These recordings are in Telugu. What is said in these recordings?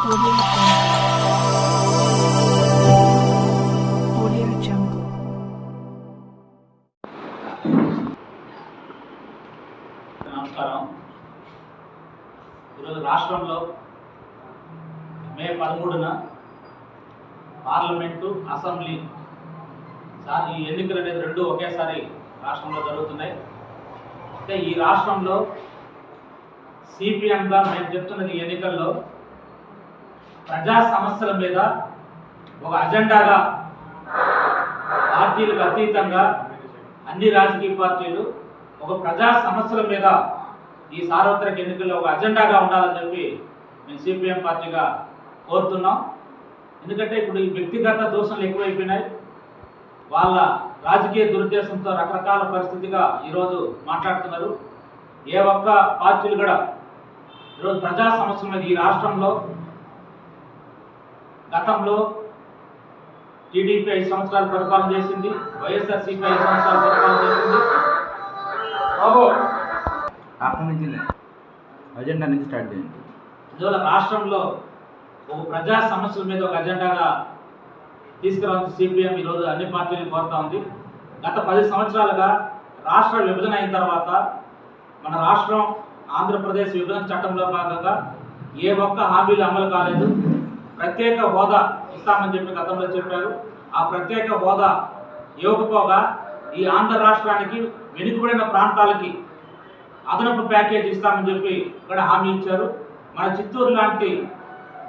నమస్కారం. ఈరోజు రాష్ట్రంలో మే 13న పార్లమెంటు, అసెంబ్లీ ఈ ఎన్నికలు అనేది రెండు ఒకేసారి రాష్ట్రంలో జరుగుతున్నాయి. అంటే ఈ రాష్ట్రంలో సిపిఎంగా మేము చెప్తున్నది ఎన్నికల్లో ప్రజా సమస్యల మీద ఒక అజెండాగా పార్టీలకు అతీతంగా అన్ని రాజకీయ పార్టీలు ఒక ప్రజా సమస్యల మీద ఈ సార్వత్రిక ఎన్నికల్లో ఒక అజెండాగా ఉండాలని చెప్పి మేము సిపిఎం పార్టీగా కోరుతున్నాం. ఎందుకంటే ఇప్పుడు ఈ వ్యక్తిగత దోషాలు ఎక్కువైపోయినాయి. వాళ్ళ రాజకీయ దురుద్దేశంతో రకరకాల పరిస్థితిగా ఈరోజు మాట్లాడుతున్నారు. ఏ ఒక్క పార్టీలు కూడా ఈరోజు ప్రజా సమస్యల మీద ఈ రాష్ట్రంలో గతంలో టీడీపీ 5 సంవత్సరాలు పరిపాలన చేసింది, వైఎస్ఆర్సీపీ 5 సంవత్సరాలు పరిపాలన చేసింది. అజెండా నుంచి స్టార్ట్ చేయండి. అందువల్ల రాష్ట్రంలో ఒక ప్రజా సమస్యల మీద ఒక అజెండాగా తీసుకురావాల్సిన సిపిఎం ఈరోజు అన్ని పార్టీలను కోరుతా ఉంది. గత 10 సంవత్సరాలుగా రాష్ట్ర విభజన అయిన తర్వాత మన రాష్ట్రం ఆంధ్రప్రదేశ్ విభజన చట్టంలో భాగంగా ఏ ఒక్క హామీలు అమలు కాలేదు. ప్రత్యేక హోదా ఇస్తామని చెప్పి గతంలో చెప్పారు. ఆ ప్రత్యేక హోదా ఇవ్వకపోగా ఈ ఆంధ్ర రాష్ట్రానికి వెనుకబడిన ప్రాంతాలకి అదనపు ప్యాకేజ్ ఇస్తామని చెప్పి ఇక్కడ హామీ ఇచ్చారు. మన చిత్తూరు లాంటి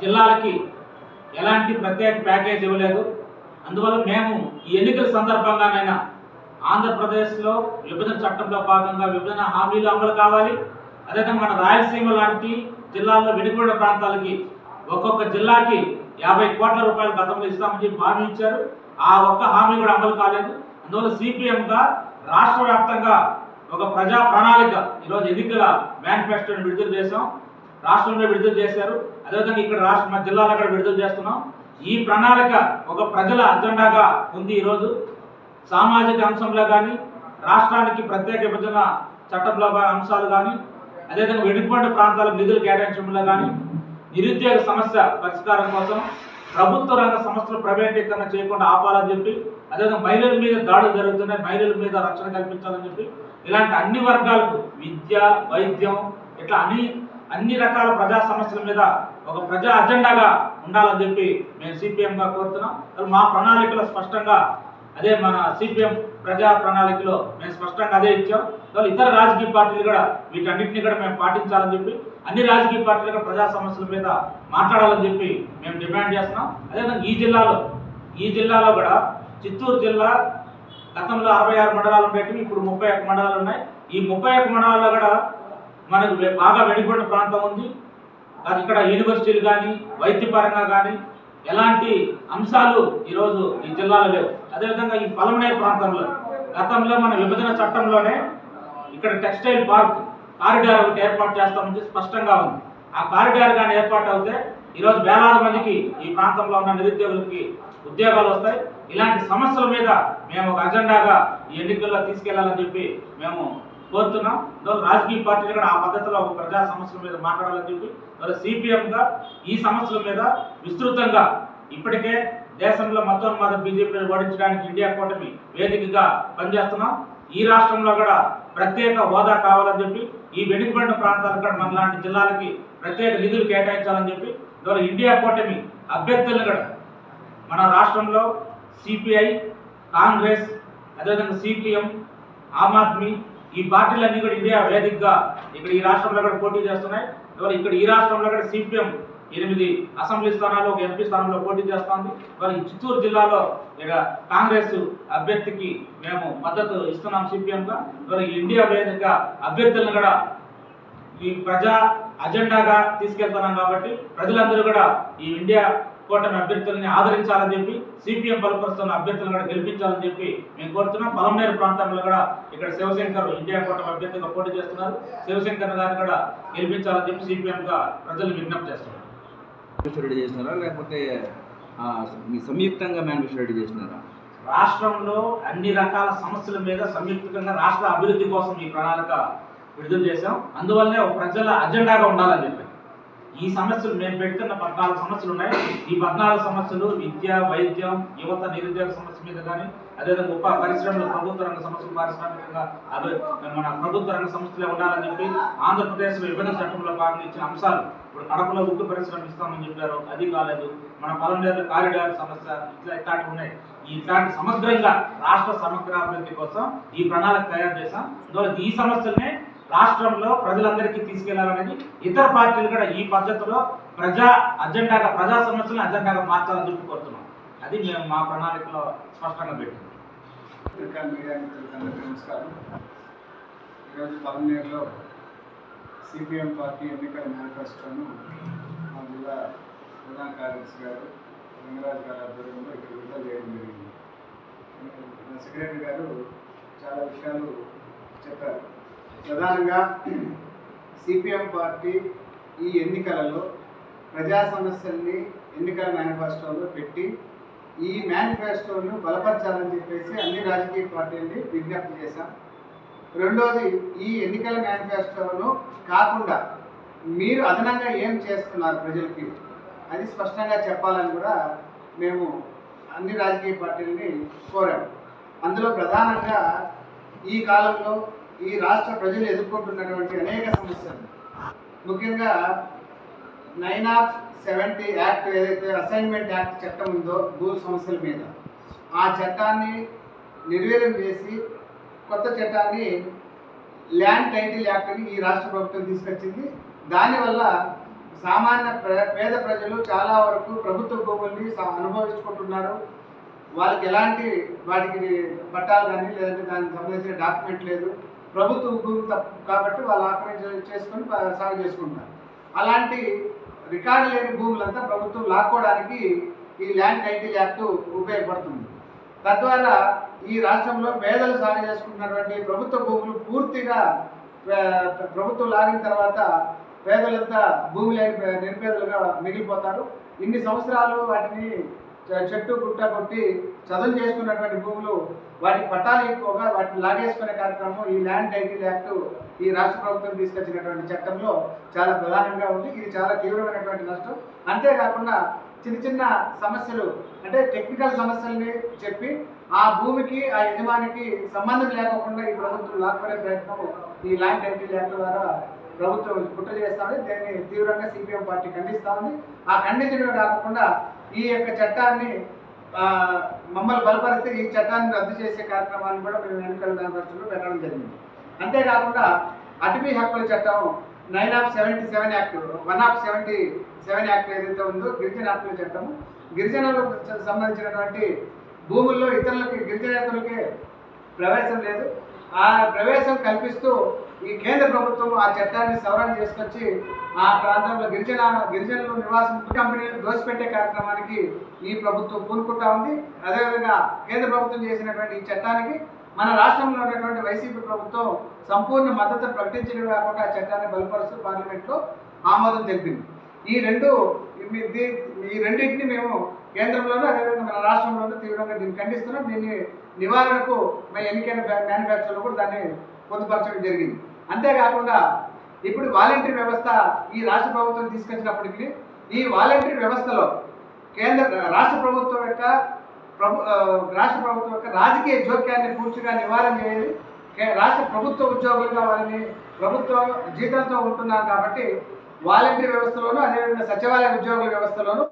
జిల్లాలకి ఎలాంటి ప్రత్యేక ప్యాకేజ్ ఇవ్వలేదు. అందువల్ల మేము ఈ ఎన్నికల సందర్భంగానైనా ఆంధ్రప్రదేశ్లో విభజన చట్టంలో భాగంగా విభజన హామీలు అమలు కావాలి. అదేవిధంగా మన రాయలసీమ లాంటి జిల్లాల్లో వెనుకబడిన ప్రాంతాలకి ఒక్కొక్క జిల్లాకి 50 కోట్ల రూపాయలు గతంలో ఇస్తామని చెప్పి హామీ ఇచ్చారు. ఆ ఒక్క హామీ కూడా అమలు కాలేదు. అందువల్ల సిపిఎంగా రాష్ట్ర వ్యాప్తంగా ఒక ప్రజా ప్రణాళిక ఈరోజు ఎన్నికల మేనిఫెస్టోని విడుదల చేసాం. రాష్ట్రంలో విడుదల చేశారు. అదేవిధంగా ఇక్కడ మన జిల్లాలో కూడా విడుదల చేస్తున్నాం. ఈ ప్రణాళిక ఒక ప్రజల అజెండాగా ఉంది. ఈరోజు సామాజిక అంశంలో కానీ, రాష్ట్రానికి ప్రత్యేక విభజన చట్టంలో అంశాలు కానీ, అదేవిధంగా వెనుకబడిన ప్రాంతాలకు నిధులు కేటాయించడంలో కానీ, నిరుద్యోగ సమస్య పరిష్కారం కోసం ప్రభుత్వ రంగ సంస్థలు ప్రైవేటీకరణ చేయకుండా ఆపాలని చెప్పి, అదేవిధంగా మహిళల మీద దాడులు జరుగుతున్నాయి, మహిళల మీద రక్షణ కల్పించాలని చెప్పి, ఇలాంటి అన్ని వర్గాలకు విద్య, వైద్యం ఇట్లా అన్ని రకాల ప్రజా సమస్యల మీద ఒక ప్రజా అజెండాగా ఉండాలని చెప్పి మేము సిపిఎంగా కోరుతున్నాం. మా ప్రణాళికలో స్పష్టంగా అదే మన సిపిఎం ప్రజా ప్రణాళికలో మేము స్పష్టంగా అదే ఇచ్చాం. ఇతర రాజకీయ పార్టీలు కూడా వీటన్నింటినీ కూడా మేము పాటించాలని చెప్పి, అన్ని రాజకీయ పార్టీలు కూడా ప్రజా సమస్యల మీద మాట్లాడాలని చెప్పి మేము డిమాండ్ చేస్తున్నాం. అదేవిధంగా ఈ జిల్లాలో కూడా చిత్తూరు జిల్లా గతంలో 66 మండలాలు ఉండేవి, ఇప్పుడు 31 మండలాలు ఉన్నాయి. ఈ 31 మండలాల్లో కూడా మనకు బాగా వెనుకబడిన ప్రాంతం ఉంది. ఇక్కడ యూనివర్సిటీలు కానీ, వైద్యపరంగా కానీ ఎలాంటి అంశాలు ఈరోజు ఈ జిల్లాలో లేవు. అదేవిధంగా ఈ పలమనేరు ప్రాంతంలో గతంలో మన విభజన చట్టంలోనే ఇక్కడ టెక్స్టైల్ పార్క్ కారిడార్ ఒకటి ఏర్పాటు చేస్తామని స్పష్టంగా ఉంది. ఆ కారిడార్ కానీ ఏర్పాటు అవుతే ఈరోజు వేలాది మందికి ఈ ప్రాంతంలో ఉన్న నిరుద్యోగులకి ఉద్యోగాలు వస్తాయి. ఇలాంటి సమస్యల మీద మేము ఒక అజెండాగా ఈ ఎన్నికల్లో తీసుకెళ్లాలని చెప్పి మేము కోరుతున్నాం. రాజకీయ పార్టీలు కూడా ఆ పద్ధతిలో ఒక ప్రజా సమస్యల మీద మాట్లాడాలని చెప్పి సిపిఎంగా ఈ సమస్యల మీద విస్తృతంగా ఇప్పటికే దేశంలో మతోన్మాద బీజేపీని ఓడించడానికి ఇండియా కూటమి వేదికగా పనిచేస్తున్నాం. ఈ రాష్ట్రంలో కూడా ప్రత్యేక హోదా కావాలని చెప్పి, ఈ వెనుకబడిన ప్రాంతాలకు కూడా మన లాంటి జిల్లాలకి ప్రత్యేక నిధులు కేటాయించాలని చెప్పి ఇండియా కూటమి అభ్యర్థులను కూడా మన రాష్ట్రంలో సిపిఐ, కాంగ్రెస్, అదేవిధంగా సిపిఎం, ఆమ్ ఆద్మీ ఈ పార్టీలన్నీ కూడా ఇండియా వేదికగా ఇక్కడ ఈ రాష్ట్రంలో కూడా పోటీ చేస్తున్నాయి. ఇక్కడ ఈ రాష్ట్రంలో కూడా సిపిఎం 8 అసెంబ్లీ స్థానాలు, ఒక ఎంపీ స్థానంలో పోటీ చేస్తుంది. ఈ చిత్తూరు జిల్లాలో ఇక కాంగ్రెస్ అభ్యర్థికి మేము మద్దతు ఇస్తున్నాం సిపిఎంగా. ఇండియా వేదిక అభ్యర్థులను కూడా ఈ ప్రజా అజెండాగా తీసుకెళ్తున్నాం. కాబట్టి ప్రజలందరూ కూడా ఈ ఇండియా కూటమి అభ్యర్థులని ఆదరించాలని చెప్పి, సిపిఎం బలపరుస్తున్న అభ్యర్థులను కూడా గెలిపించాలని చెప్పి మేము కోరుతున్నాం. పలమనేరు ప్రాంతంలో కూడా ఇక్కడ శివశంకర్ ఇండియా కూటమి అభ్యర్థిగా పోటీ చేస్తున్నారు. శివశంకర్ గారిని కూడా గెలిపించాలని చెప్పి సిపిఎంగా ప్రజలు విజ్ఞప్తి చేస్తున్నారు. రెడీ చేసినారా లేకపోతే మీ సంయుక్తంగా మేనిఫెస్టో రెడీ చేసినారా? రాష్ట్రంలో అన్ని రకాల సమస్యల మీద సంయుక్తంగా రాష్ట్ర అభివృద్ధి కోసం ఈ ప్రణాళిక విడుదల చేశాం. అందువల్లనే ఒక ప్రజల అజెండాగా ఉండాలని చెప్పి ఈ సమస్యలు మేము పెడుతున్న 14 సమస్యలు ఉన్నాయి. ఈ 14 సమస్యలు విద్య, వైద్యం, యువత నిరుద్యోగ సమస్య మీద కానీ, అదేవిధంగా ఉప పరిశ్రమలు, ప్రభుత్వ రంగ సమస్యలు పారిశ్రామికంగా అదే మన ప్రభుత్వ రంగ సంస్థలే ఉండాలని చెప్పి ఆంధ్రప్రదేశ్ విభజన చట్టంలో భాగంగా ఇచ్చిన అంశాలు. ఇప్పుడు కడపలో ఉక్కు పరిశ్రమ ఇస్తామని చెప్పారు, అది కాలేదు. మన పొలంనేరు కారిడార్ సమస్య, ఇట్లాంటివి ఉన్నాయి. ఇట్లాంటి సమగ్రంగా రాష్ట్ర సమగ్రాభివృద్ధి కోసం ఈ ప్రణాళిక తయారు చేశాం. ఈ సమస్యలనే రాష్ట్రంలో ప్రజలందరికీ తీసుకెళ్లాలనేది ఇతర పార్టీలు కూడా ఈ పద్ధతిలో ప్రజా సమస్యలను అజెండాగా మార్చాలని చెప్పి కోరుతున్నాం. అది మేము మా ప్రణాళికలో స్పష్టంగా పెట్టాం. మీడియా మిత్రులందరికీ నమస్కారం. ఈరోజు పొలంనేరులో సిపిఎం పార్టీ ఎన్నికల మేనిఫెస్టోను మా జిల్లా ప్రధాన కార్యదర్శి గారు లింగరాజు గారి ఆధ్వర్యంలో ఇక్కడ విడుదల చేయడం జరిగింది. సెక్రటరీ గారు చాలా విషయాలు చెప్పారు. ప్రధానంగా సిపిఎం పార్టీ ఈ ఎన్నికలలో ప్రజా సమస్యల్ని ఎన్నికల మేనిఫెస్టోలో పెట్టి ఈ మేనిఫెస్టోను బలపరచాలని చెప్పేసి అన్ని రాజకీయ పార్టీలని విజ్ఞప్తి చేశాం. రెండోది, ఈ ఎన్నికల మేనిఫెస్టోను కాకుండా మీరు అదనంగా ఏం చేస్తున్నారు ప్రజలకి అది స్పష్టంగా చెప్పాలని కూడా మేము అన్ని రాజకీయ పార్టీలని కోరాం. అందులో ప్రధానంగా ఈ కాలంలో ఈ రాష్ట్ర ప్రజలు ఎదుర్కొంటున్నటువంటి అనేక సమస్యలు, ముఖ్యంగా 9/70 యాక్ట్ ఏదైతే అసైన్మెంట్ యాక్ట్ చట్టం ఉందో భూ సమస్యల మీద, ఆ చట్టాన్ని నిర్వీర్యం చేసి కొత్త చట్టాన్ని ల్యాండ్ టైటిల్ యాక్ట్ని ఈ రాష్ట్ర ప్రభుత్వం తీసుకొచ్చింది. దానివల్ల సామాన్య పేద ప్రజలు చాలా వరకు ప్రభుత్వ భూముల్ని అనుభవించుకుంటున్నారు. వాళ్ళకి ఎలాంటి వాటికి పట్టాలు కానీ లేదంటే దానికి సంబంధించిన డాక్యుమెంట్ లేదు. ప్రభుత్వ భూమి కాబట్టి వాళ్ళు ఆక్రమణ చేసుకొని సాగు చేసుకుంటారు. అలాంటి రికార్డు లేని భూములంతా ప్రభుత్వం లాక్కోవడానికి ఈ ల్యాండ్ టైటిల్ యాక్ట్ ఉపయోగపడుతుంది. తద్వారా ఈ రాష్ట్రంలో పేదలు సాగు చేసుకుంటున్నటువంటి ప్రభుత్వ భూములు పూర్తిగా ప్రభుత్వం లాగిన తర్వాత పేదలంతా భూమి లేని నిరుపేదలుగా మిగిలిపోతారు. ఇన్ని సంవత్సరాలు వాటిని చెట్టు గుట్ట కొట్టి చదువు చేసుకున్నటువంటి భూములు వాటికి పట్టాలు ఎక్కువగా వాటిని లాగేసుకునే కార్యక్రమం ఈ ల్యాండ్ టైటిల్ యాక్ట్ ఈ రాష్ట్ర ప్రభుత్వం తీసుకొచ్చినటువంటి చట్టంలో చాలా ప్రధానంగా ఉంది. ఇది చాలా తీవ్రమైనటువంటి నష్టం. అంతేకాకుండా చిన్న చిన్న సమస్యలు అంటే టెక్నికల్ సమస్యల్ని చెప్పి ఆ భూమికి ఆ యజమానికి సంబంధం లేకుండా ఈ ప్రభుత్వం లాక్కునే ప్రయత్నం ఈ ల్యాండ్ టైటిల్ యాక్ట్ ద్వారా ప్రభుత్వం కుట్ర చేస్తా ఉంది. దీన్ని తీవ్రంగా సిపిఎం పార్టీ ఖండిస్తూ ఉంది. ఆ ఖండించడమే కాకుండా ఈ యొక్క చట్టాన్ని మమ్మల్ని బలపరిస్తే ఈ చట్టాన్ని రద్దు చేసే కార్యక్రమాన్ని కూడా మేము ఎన్నికల మేనిఫెస్టోలో పెట్టడం జరిగింది. అంతేకాకుండా అటవీ హక్కుల చట్టం 9/77 యాక్ట్ 1/77 యాక్ట్ ఏదైతే ఉందో గిరిజన హక్కుల చట్టం, గిరిజనులకు సంబంధించినటువంటి భూముల్లో గిరిజనేతలకి ప్రవేశం లేదు. ఆ ప్రవేశం కల్పిస్తూ ఈ కేంద్ర ప్రభుత్వం ఆ చట్టాన్ని సవరణ చేసుకొచ్చి ఆ ప్రాంతంలో గిరిజనులు నివాసం కంపెనీలు దోసిపెట్టే కార్యక్రమానికి ఈ ప్రభుత్వం పూనుకుంటా ఉంది. అదేవిధంగా కేంద్ర ప్రభుత్వం చేసినటువంటి ఈ చట్టానికి మన రాష్ట్రంలో ఉన్నటువంటి వైసీపీ ప్రభుత్వం సంపూర్ణ మద్దతు ప్రకటించడం కాకుండా ఆ చట్టాన్ని బలపరుస్తూ పార్లమెంట్లో ఆమోదం తెలిపింది. ఈ రెండింటిని మేము కేంద్రంలోనూ అదేవిధంగా మన రాష్ట్రంలోనూ తీవ్రంగా దీన్ని ఖండిస్తున్నాం. దీన్ని నివారణకు మన ఎన్నికైన మేనిఫెస్టోలో కూడా దాన్ని పొందుపరచడం జరిగింది. అంతేకాకుండా ఇప్పుడు వాలంటరీ వ్యవస్థ ఈ రాష్ట్ర ప్రభుత్వం తీసుకొచ్చినప్పటికీ ఈ వాలంటరీ వ్యవస్థలో రాష్ట్ర ప్రభుత్వం యొక్క రాజకీయ జోక్యాన్ని పూర్తిగా నివారణ చేయాలి. రాష్ట్ర ప్రభుత్వ ఉద్యోగులుగా వారిని ప్రభుత్వ జీతంతో ఉంటున్నారు కాబట్టి వాలంటరీ వ్యవస్థలోనూ అదేవిధంగా సచివాలయ ఉద్యోగుల వ్యవస్థలోనూ